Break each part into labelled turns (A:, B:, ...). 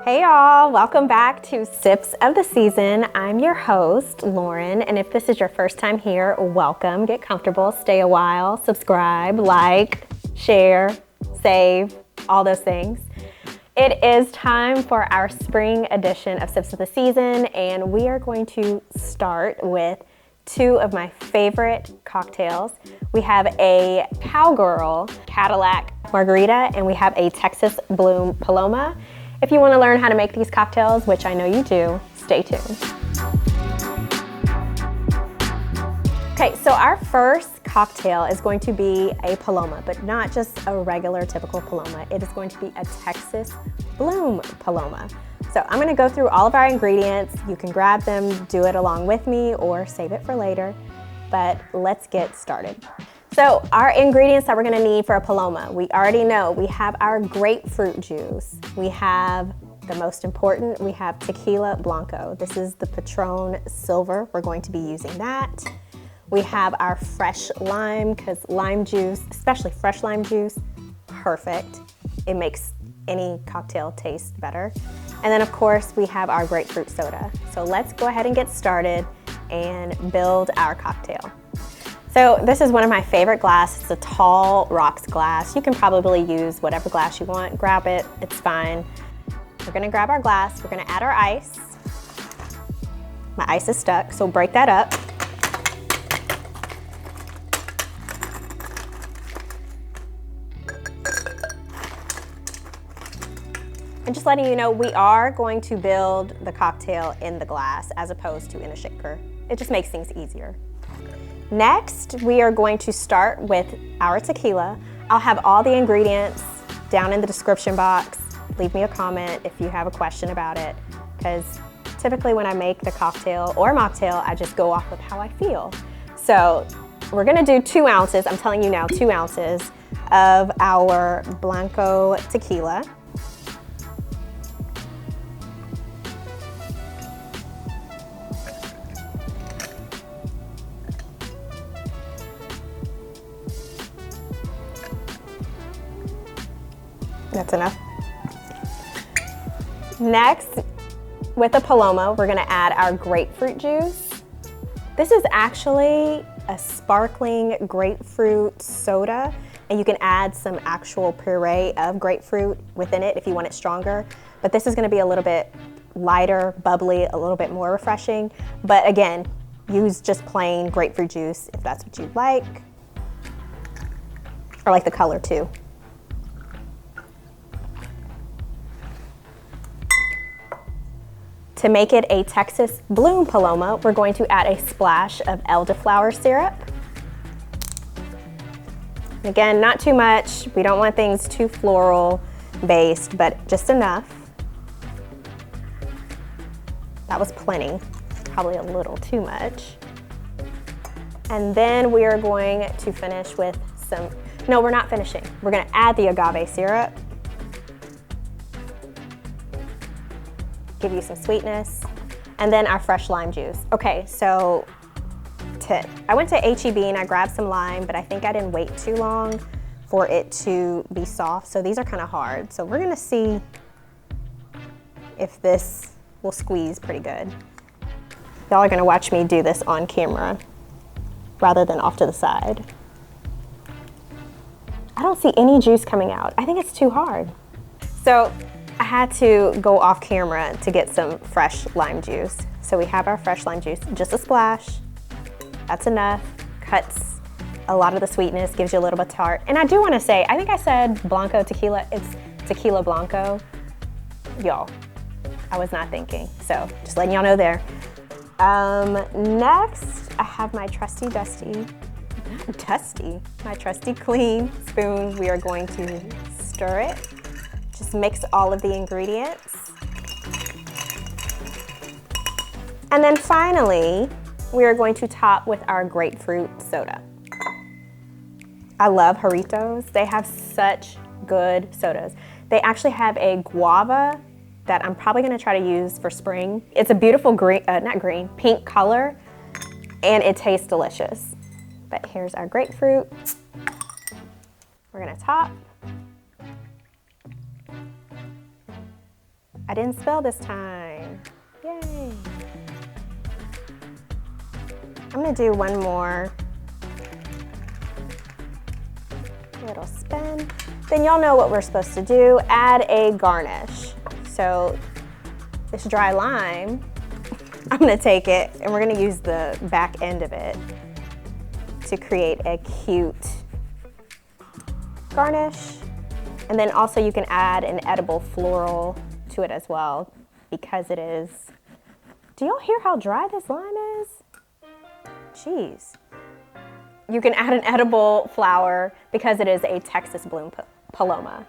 A: Hey y'all, welcome back to Sips of the Season. I'm your host, Lauren, and if this is your first time here, welcome. Get comfortable, stay a while, subscribe, like, share, save, all those things. It is time for our spring edition of Sips of the Season, and we are going to start with two of my favorite cocktails. We have a Cowgirl Cadillac Margarita, and we have a Texas Bloom Paloma. If you want to learn how to make these cocktails, which I know you do, stay tuned. Okay, so our first cocktail is going to be a Paloma, but not just a regular typical Paloma. It is going to be a Texas Bloom Paloma. So I'm gonna go through all of our ingredients. You can grab them, do it along with me, or save it for later, but let's get started. So our ingredients that we're gonna need for a Paloma, we already know we have our grapefruit juice. We have the most important, we have tequila blanco. This is the Patron Silver. We're going to be using that. We have our fresh lime, because lime juice, especially fresh lime juice, perfect. It makes any cocktail taste better. And then of course we have our grapefruit soda. So let's go ahead and get started and build our cocktail. So this is one of my favorite glasses. It's a tall rocks glass. You can probably use whatever glass you want. Grab it, it's fine. We're gonna grab our glass. We're gonna add our ice. My ice is stuck, so break that up. And just letting you know, we are going to build the cocktail in the glass as opposed to in a shaker. It just makes things easier. Next, we are going to start with our tequila. I'll have all the ingredients down in the description box. Leave me a comment if you have a question about it, because typically when I make the cocktail or mocktail, I just go off of how I feel. So we're gonna do 2 ounces, I'm telling you now, 2 ounces of our Blanco tequila. That's enough. Next, with the Paloma, we're gonna add our grapefruit juice. This is actually a sparkling grapefruit soda, and you can add some actual puree of grapefruit within it if you want it stronger. But this is gonna be a little bit lighter, bubbly, a little bit more refreshing. But again, use just plain grapefruit juice if that's what you'd like. I like the color too. To make it a Texas Bloom Paloma, we're going to add a splash of elderflower syrup. Again, not too much. We don't want things too floral based, but just enough. That was plenty, probably a little too much. And then we are going to finish with some, no, we're not finishing. We're gonna add the agave syrup. Give you some sweetness, and then our fresh lime juice. Okay, so tip. I went to H-E-B and I grabbed some lime, but I think I didn't wait too long for it to be soft, so these are kind of hard. So we're gonna see if this will squeeze pretty good. Y'all are gonna watch me do this on camera rather than off to the side. I don't see any juice coming out. I think it's too hard. So I had to go off camera to get some fresh lime juice. So we have our fresh lime juice, just a splash. That's enough. Cuts a lot of the sweetness, gives you a little bit of tart. And I do want to say, I think I said Blanco tequila, it's tequila Blanco. Y'all, I was not thinking. So just letting y'all know there. Next, I have my trusty clean spoon. We are going to stir it. Just mix all of the ingredients. And then finally, we are going to top with our grapefruit soda. I love Jarritos. They have such good sodas. They actually have a guava that I'm probably gonna try to use for spring. It's a beautiful pink color, and it tastes delicious. But here's our grapefruit. We're gonna top. I didn't spill this time. Yay. I'm gonna do one more little spin. Then y'all know what we're supposed to do. Add a garnish. So this dry lime, I'm gonna take it and we're gonna use the back end of it to create a cute garnish. And then also you can add an edible floral to it as well because it is, do y'all hear how dry this lime is? Jeez. You can add an edible flower because it is a Texas bloom paloma.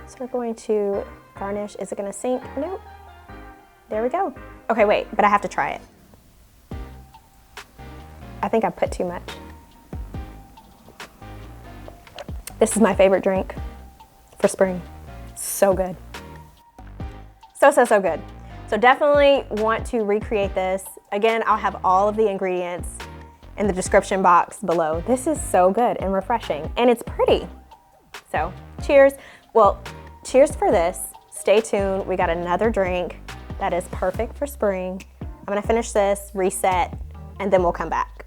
A: So we're going to garnish. Is it gonna sink? Nope. There we go. Okay, wait, but I have to try it. I think I put too much. This is my favorite drink for spring. So good. So good. So definitely want to recreate this. Again, I'll have all of the ingredients in the description box below. This is so good and refreshing, and it's pretty. So cheers. Well, cheers for this. Stay tuned. We got another drink that is perfect for spring. I'm gonna finish this, reset, and then we'll come back.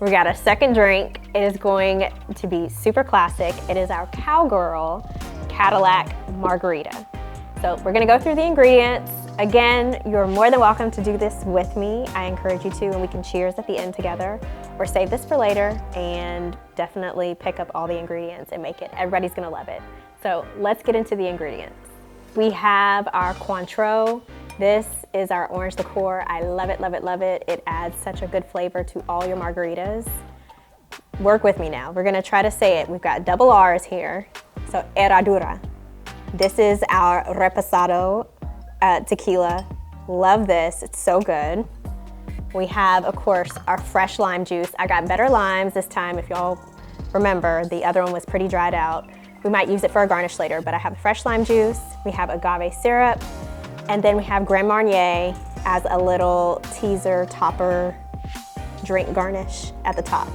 A: We got a second drink. It is going to be super classic. It is our Cowgirl Cadillac Margarita. So we're gonna go through the ingredients. Again, you're more than welcome to do this with me. I encourage you to, and we can cheers at the end together, or save this for later and definitely pick up all the ingredients and make it. Everybody's gonna love it. So let's get into the ingredients. We have our Cointreau. This is our orange liqueur. I love it, love it, love it. It adds such a good flavor to all your margaritas. Work with me now. We're gonna try to say it. We've got double R's here. So Herradura. This is our reposado tequila. Love this, it's so good. We have, of course, our fresh lime juice. I got better limes this time. If y'all remember, the other one was pretty dried out. We might use it for a garnish later, but I have fresh lime juice. We have agave syrup, and then we have Grand Marnier as a little teaser topper drink garnish at the top.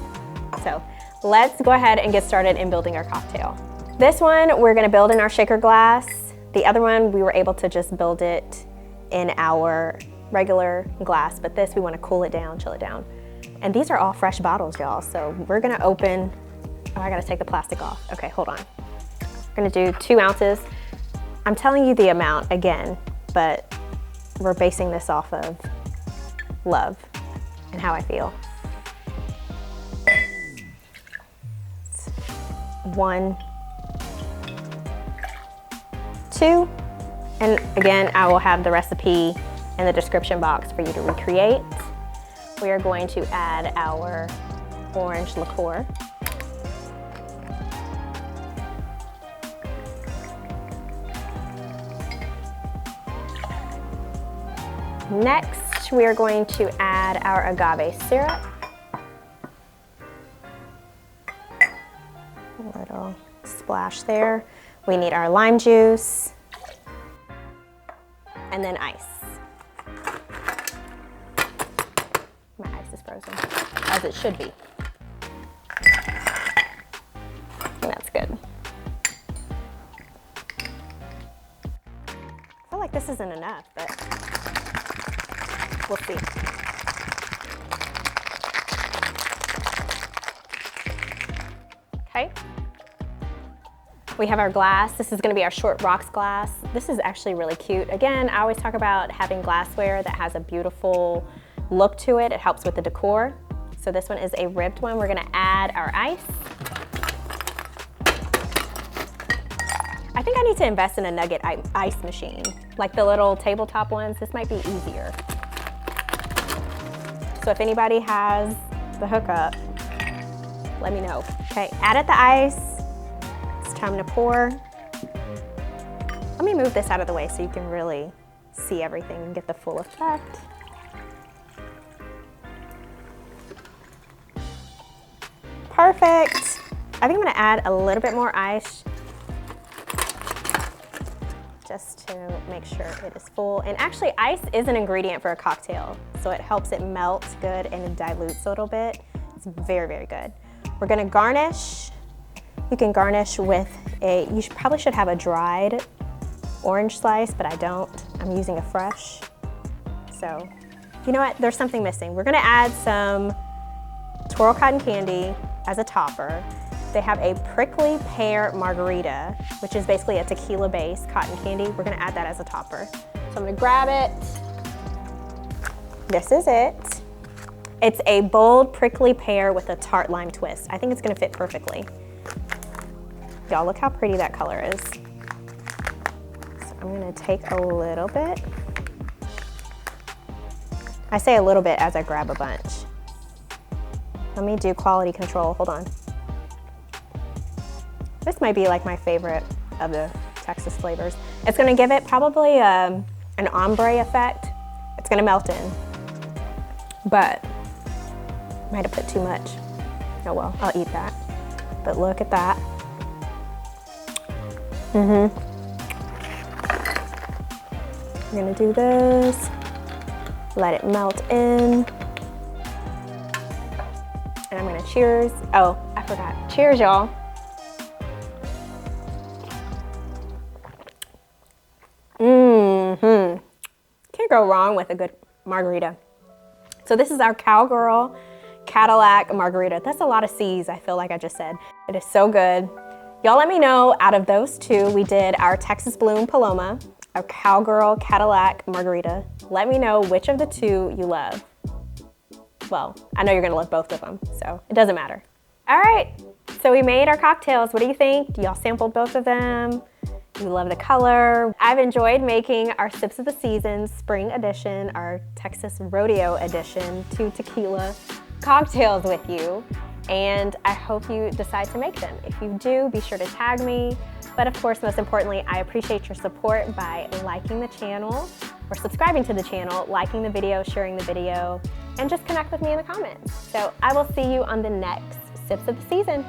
A: So let's go ahead and get started in building our cocktail. This one, we're gonna build in our shaker glass. The other one, we were able to just build it in our regular glass, but this, we wanna cool it down, chill it down. And these are all fresh bottles, y'all. So we're gonna open, oh, I gotta take the plastic off. Okay, hold on. We're gonna do 2 ounces. I'm telling you the amount again, but we're basing this off of love and how I feel. 1, 2, and again, I will have the recipe in the description box for you to recreate. We are going to add our orange liqueur. Next, we are going to add our agave syrup. A little splash there. We need our lime juice, and then ice. My ice is frozen, as it should be. And that's good. I feel like this isn't enough, but we'll see. Okay. We have our glass. This is gonna be our short rocks glass. This is actually really cute. Again, I always talk about having glassware that has a beautiful look to it. It helps with the decor. So this one is a ribbed one. We're gonna add our ice. I think I need to invest in a nugget ice machine, like the little tabletop ones. This might be easier. So if anybody has the hookup, let me know. Okay, added the ice. It's time to pour. Let me move this out of the way so you can really see everything and get the full effect. Perfect. I think I'm gonna add a little bit more ice just to make sure it is full. And actually, ice is an ingredient for a cocktail, so it helps it melt good and it dilutes a little bit. It's very, very good. We're gonna garnish You can garnish with probably should have a dried orange slice, but I don't. I'm using a fresh. So, you know what? There's something missing. We're gonna add some Twirl Cotton Candy as a topper. They have a prickly pear margarita, which is basically a tequila-based cotton candy. We're gonna add that as a topper. So I'm gonna grab it. This is it. It's a bold prickly pear with a tart lime twist. I think it's gonna fit perfectly. Y'all, look how pretty that color is. So I'm gonna take a little bit. I say a little bit as I grab a bunch. Let me do quality control, hold on. This might be like my favorite of the Texas flavors. It's gonna give it probably an ombre effect. It's gonna melt in, but might have put too much. Oh well, I'll eat that. But look at that. I'm gonna do this, let it melt in. And I'm gonna cheers. Oh, I forgot. Cheers, y'all. Can't go wrong with a good margarita. So this is our Cowgirl Cadillac Margarita. That's a lot of C's, I feel like I just said. It is so good. Y'all let me know, out of those two, we did our Texas Bloom Paloma, our Cowgirl Cadillac Margarita. Let me know which of the two you love. Well, I know you're gonna love both of them, so it doesn't matter. All right, so we made our cocktails. What do you think? Y'all sampled both of them? You love the color. I've enjoyed making our Sips of the Season Spring Edition, our Texas Rodeo Edition, 2 tequila cocktails with you. And I hope you decide to make them. If you do, be sure to tag me. But of course, most importantly, I appreciate your support by liking the channel or subscribing to the channel, liking the video, sharing the video, and just connect with me in the comments. So I will see you on the next Sips of the Season.